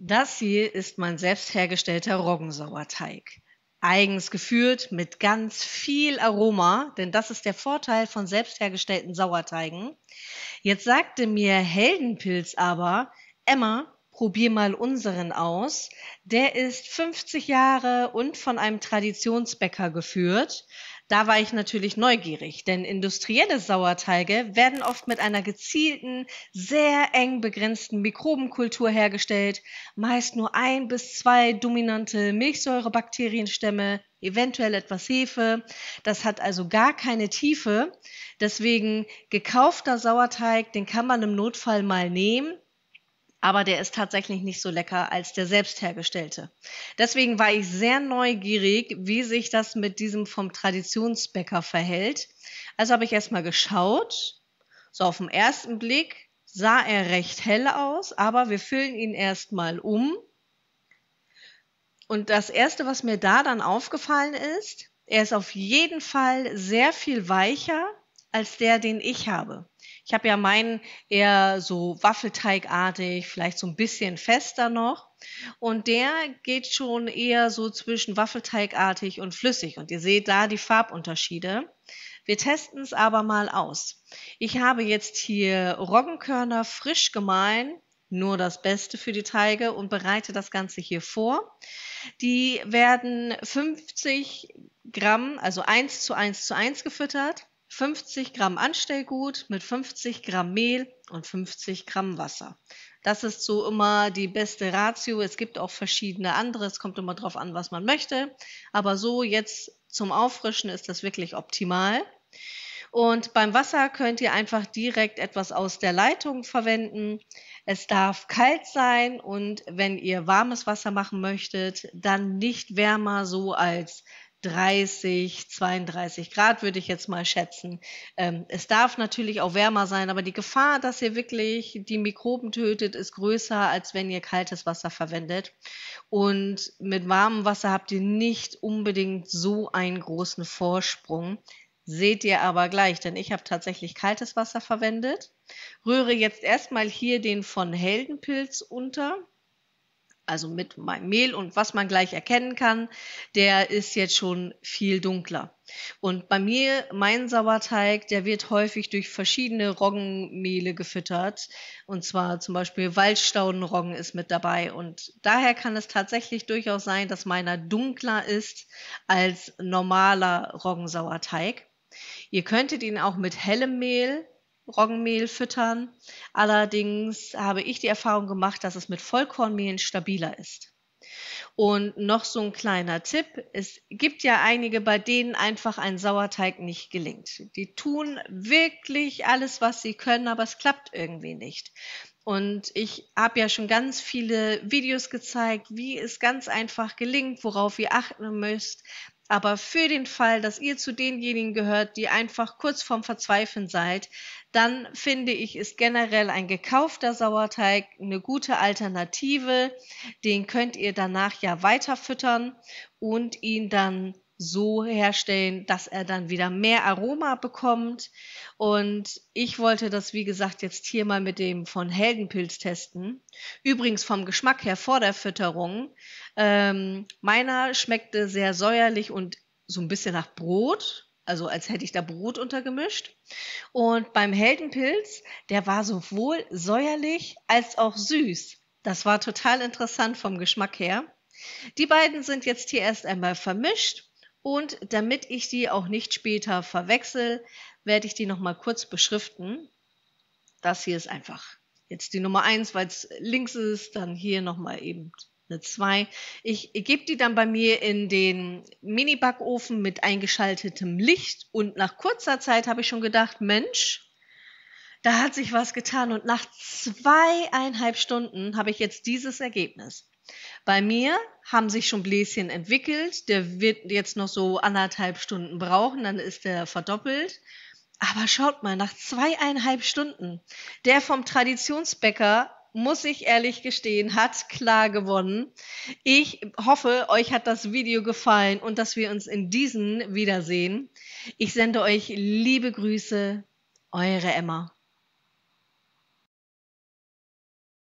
Das hier ist mein selbst hergestellter Roggensauerteig. Eigens geführt mit ganz viel Aroma, denn das ist der Vorteil von selbst hergestellten Sauerteigen. Jetzt sagte mir Heldenpilz aber: Emma, probier mal unseren aus. Der ist 50 Jahre und von einem Traditionsbäcker geführt. Da war ich natürlich neugierig, denn industrielle Sauerteige werden oft mit einer gezielten, sehr eng begrenzten Mikrobenkultur hergestellt, meist nur 1 bis 2 dominante Milchsäurebakterienstämme, eventuell etwas Hefe. Das hat also gar keine Tiefe. Deswegen gekaufter Sauerteig, den kann man im Notfall mal nehmen, aber der ist tatsächlich nicht so lecker als der selbst hergestellte. Deswegen war ich sehr neugierig, wie sich das mit diesem vom Traditionsbäcker verhält. Also habe ich erstmal geschaut. So auf den ersten Blick sah er recht hell aus, aber wir füllen ihn erstmal um. Und das Erste, was mir da dann aufgefallen ist, er ist auf jeden Fall sehr viel weicher als der, den ich habe. Ich habe ja meinen eher so waffelteigartig, vielleicht so ein bisschen fester noch. Und der geht schon eher so zwischen waffelteigartig und flüssig. Und ihr seht da die Farbunterschiede. Wir testen es aber mal aus. Ich habe jetzt hier Roggenkörner frisch gemahlen, nur das Beste für die Teige, und bereite das Ganze hier vor. Die werden 50 Gramm, also 1:1:1 gefüttert, 50 Gramm Anstellgut mit 50 Gramm Mehl und 50 Gramm Wasser. Das ist so immer die beste Ratio. Es gibt auch verschiedene andere, es kommt immer drauf an, was man möchte. Aber so jetzt zum Auffrischen ist das wirklich optimal. Und beim Wasser könnt ihr einfach direkt etwas aus der Leitung verwenden. Es darf kalt sein, und wenn ihr warmes Wasser machen möchtet, dann nicht wärmer so als 30, 32 Grad, würde ich jetzt mal schätzen. Es darf natürlich auch wärmer sein, aber die Gefahr, dass ihr wirklich die Mikroben tötet, ist größer, als wenn ihr kaltes Wasser verwendet. Und mit warmem Wasser habt ihr nicht unbedingt so einen großen Vorsprung. Seht ihr aber gleich, denn ich habe tatsächlich kaltes Wasser verwendet. Rühre jetzt erstmal hier den von Heldenpilz unter, also mit meinem Mehl, und was man gleich erkennen kann, der ist jetzt schon viel dunkler. Und bei mir, mein Sauerteig, der wird häufig durch verschiedene Roggenmehle gefüttert. Und zwar zum Beispiel Waldstaudenroggen ist mit dabei. Und daher kann es tatsächlich durchaus sein, dass meiner dunkler ist als normaler Roggensauerteig. Ihr könntet ihn auch mit hellem Mehl, Roggenmehl füttern. Allerdings habe ich die Erfahrung gemacht, dass es mit Vollkornmehlen stabiler ist. Und noch so ein kleiner Tipp: Es gibt ja einige, bei denen einfach ein Sauerteig nicht gelingt. Die tun wirklich alles, was sie können, aber es klappt irgendwie nicht. Und ich habe ja schon ganz viele Videos gezeigt, wie es ganz einfach gelingt, worauf ihr achten müsst. Aber für den Fall, dass ihr zu denjenigen gehört, die einfach kurz vorm Verzweifeln seid, dann finde ich, ist generell ein gekaufter Sauerteig eine gute Alternative. Den könnt ihr danach ja weiter füttern und ihn dann so herstellen, dass er dann wieder mehr Aroma bekommt. Und ich wollte das, wie gesagt, jetzt hier mal mit dem von Heldenpilz testen. Übrigens vom Geschmack her vor der Fütterung. Meiner schmeckte sehr säuerlich und so ein bisschen nach Brot, also als hätte ich da Brot untergemischt. Und beim Heldenpilz, der war sowohl säuerlich als auch süß. Das war total interessant vom Geschmack her. Die beiden sind jetzt hier erst einmal vermischt, und damit ich die auch nicht später verwechsel, werde ich die noch mal kurz beschriften. Das hier ist einfach jetzt die Nummer 1, weil es links ist, dann hier noch mal eben eine 2. Ich gebe die dann bei mir in den Mini-Backofen mit eingeschaltetem Licht, und nach kurzer Zeit habe ich schon gedacht: Mensch, da hat sich was getan, und nach 2,5 Stunden habe ich jetzt dieses Ergebnis. Bei mir haben sich schon Bläschen entwickelt, der wird jetzt noch so 1,5 Stunden brauchen, dann ist der verdoppelt. Aber schaut mal, nach 2,5 Stunden, der vom Traditionsbäcker, muss ich ehrlich gestehen, hat klar gewonnen. Ich hoffe, euch hat das Video gefallen und dass wir uns in diesen wiedersehen. Ich sende euch liebe Grüße, eure Emma.